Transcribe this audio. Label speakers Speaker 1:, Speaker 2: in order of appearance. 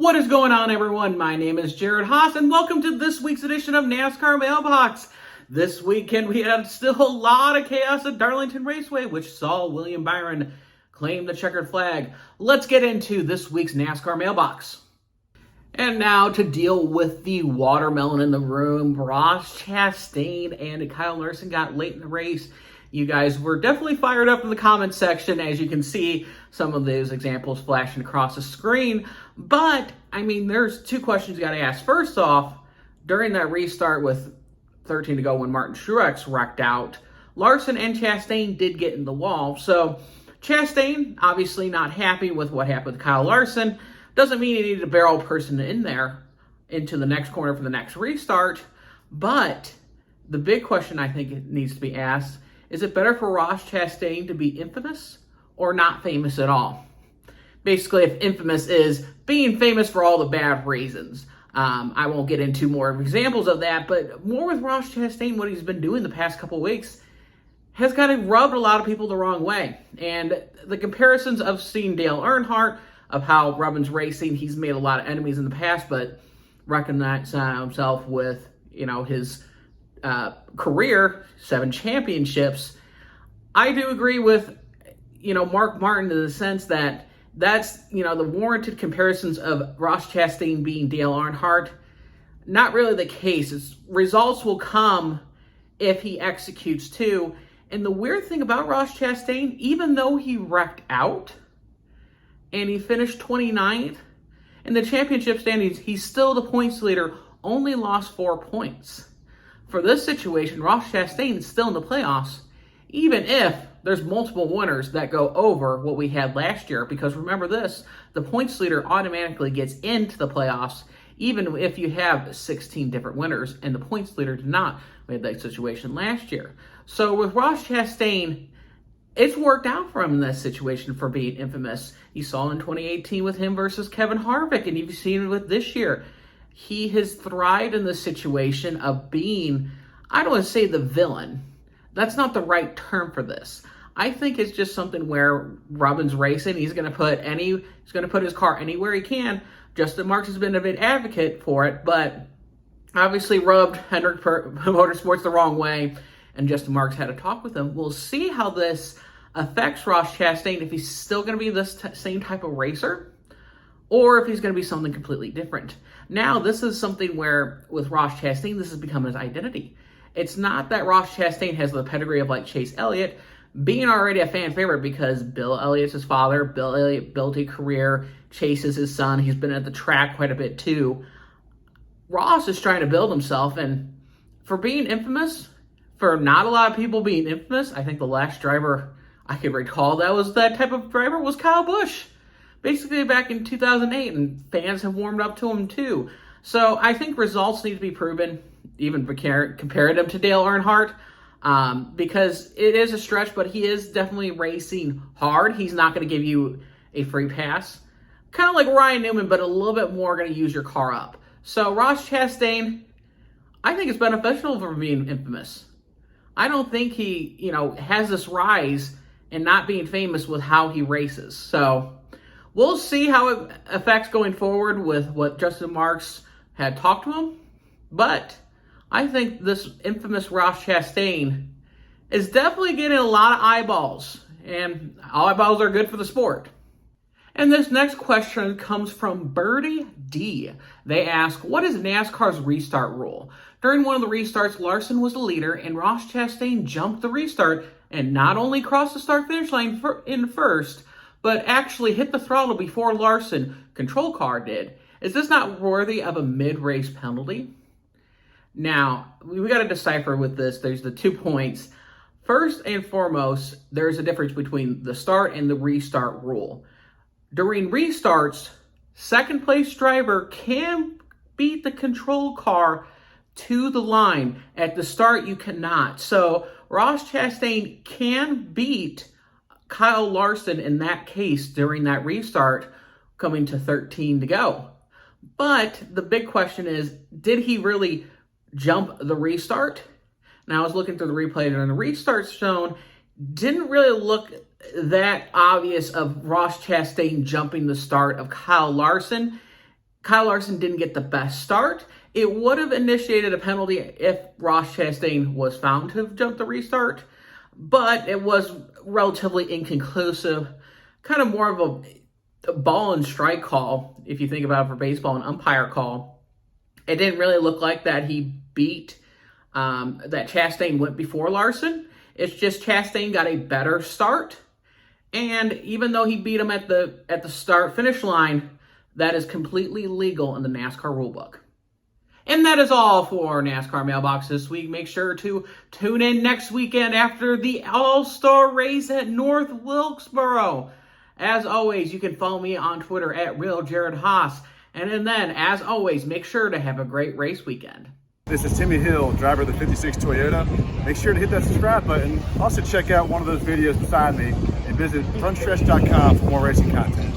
Speaker 1: What is going on, everyone? My name is Jared Haas, and welcome to this week's edition of NASCAR Mailbox. This weekend, we had still a lot of chaos at Darlington Raceway, which saw William Byron claim the checkered flag. Let's get into this week's NASCAR Mailbox. And now to deal with the watermelon in the room, Ross Chastain and Kyle Larson got late in the race. You guys were definitely fired up in the comments section, as you can see some of those examples flashing across the screen. But, I mean, there's two questions you got to ask. First off, during that restart with 13 to go when Martin Truex wrecked out, Larson and Chastain did get in the wall. So Chastain, obviously not happy with what happened with Kyle Larson. Doesn't mean he needed a barrel person in there into the next corner for the next restart. But the big question I think it needs to be asked, is it better for Ross Chastain to be infamous or not famous at all? Basically, if infamous is being famous for all the bad reasons. I won't get into more examples of that, but more with Ross Chastain, what he's been doing the past couple weeks has kind of rubbed a lot of people the wrong way. And the comparisons of seeing Dale Earnhardt, of how Robin's racing, he's made a lot of enemies in the past, but recognized himself with, his career, 7 championships. I do agree with, Mark Martin in the sense that that's, the warranted comparisons of Ross Chastain being Dale Earnhardt. Not really the case. Results will come if he executes too. And the weird thing about Ross Chastain, even though he wrecked out and he finished 29th in the championship standings, he's still the points leader, only lost 4 points. For this situation, Ross Chastain is still in the playoffs, even if there's multiple winners that go over what we had last year. Because remember this, the points leader automatically gets into the playoffs, even if you have 16 different winners, and the points leader did not. We had that situation last year. So with Ross Chastain, it's worked out for him in this situation for being infamous. You saw in 2018 with him versus Kevin Harvick, and you've seen it with this year. He has thrived in the situation of being, I don't want to say the villain. That's not the right term for this. I think it's just something where Robin's racing. He's going to put his car anywhere he can. Justin Marks has been a big advocate for it, but obviously rubbed Hendrick Motorsports the wrong way, and Justin Marks had a talk with him. We'll see how this affects Ross Chastain, if he's still going to be this same type of racer, or if he's going to be something completely different. Now, this is something where, with Ross Chastain, this has become his identity. It's not that Ross Chastain has the pedigree of like Chase Elliott, being already a fan favorite because Bill Elliott's his father, Bill Elliott built a career, Chase is his son, he's been at the track quite a bit too. Ross is trying to build himself, and for being infamous, for not a lot of people being infamous, I think the last driver I could recall that was that type of driver was Kyle Busch. Basically back in 2008, and fans have warmed up to him too. So I think results need to be proven, even comparing him to Dale Earnhardt, because it is a stretch, but he is definitely racing hard. He's not going to give you a free pass. Kind of like Ryan Newman, but a little bit more going to use your car up. So Ross Chastain, I think it's beneficial for being infamous. I don't think he, has this rise in not being famous with how he races. So we'll see how it affects going forward with what Justin Marks had talked to him. But I think this infamous Ross Chastain is definitely getting a lot of eyeballs. And all eyeballs are good for the sport. And this next question comes from Birdie D. They ask, what is NASCAR's restart rule? During one of the restarts, Larson was the leader, and Ross Chastain jumped the restart and not only crossed the start-finish line in first, but actually hit the throttle before Larson, control car, did. Is this not worthy of a mid-race penalty? Now, we got to decipher with this. There's the 2 points. First and foremost, there's a difference between the start and the restart rule. During restarts, second-place driver can beat the control car to the line. At the start, you cannot. So Ross Chastain can beat Kyle Larson in that case during that restart, coming to 13 to go. But the big question is, did he really jump the restart? Now, I was looking through the replay, and the restart shown didn't really look that obvious of Ross Chastain jumping the start of Kyle Larson. Kyle Larson didn't get the best start. It would have initiated a penalty if Ross Chastain was found to have jumped the restart, but it was relatively inconclusive, kind of more of a ball and strike call, if you think about it for baseball, an umpire call. It didn't really look like that he beat, that Chastain went before Larson. It's just Chastain got a better start, and even though he beat him at the start-finish line, that is completely legal in the NASCAR rulebook. And that is all for NASCAR Mailbox this week. Make sure to tune in next weekend after the All-Star race at North Wilkesboro. As always, you can follow me on Twitter at RealJaredHaas. And then, as always, make sure to have a great race weekend.
Speaker 2: This is Timmy Hill, driver of the 56 Toyota. Make sure to hit that subscribe button. Also check out one of those videos beside me and visit frontstretch.com for more racing content.